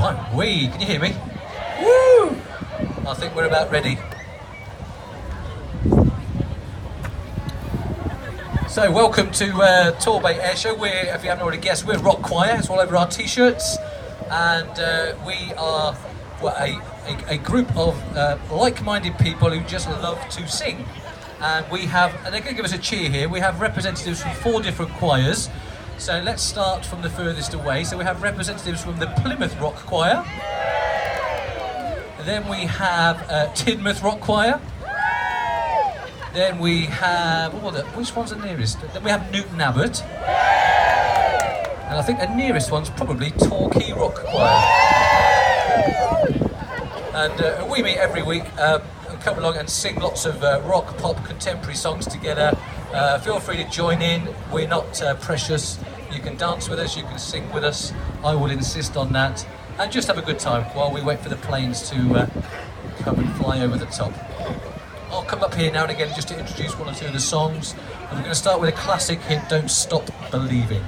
I'm wee. Can you hear me? Woo! I think we're about ready. So welcome to Torbay Air Show. If you haven't already guessed, we're Rock Choir. It's all over our t-shirts. And we are a group of like-minded people who just love to sing. And they're going to give us a cheer here. We have representatives from 4 different choirs. So let's start from the furthest away. So we have representatives from the Plymouth Rock Choir. Then we have Tidmouth Rock Choir. Then we have, which one's the nearest? Then we have Newton Abbot. And I think the nearest one's probably Torquay Rock Choir. And we meet every week and come along and sing lots of rock, pop, contemporary songs together. Feel free to join in. We're not precious. You can dance with us, you can sing with us. I will insist on that. And just have a good time while we wait for the planes to come and fly over the top. I'll come up here now and again just to introduce 1 or 2 of the songs. And we're going to start with a classic hit, Don't Stop Believing.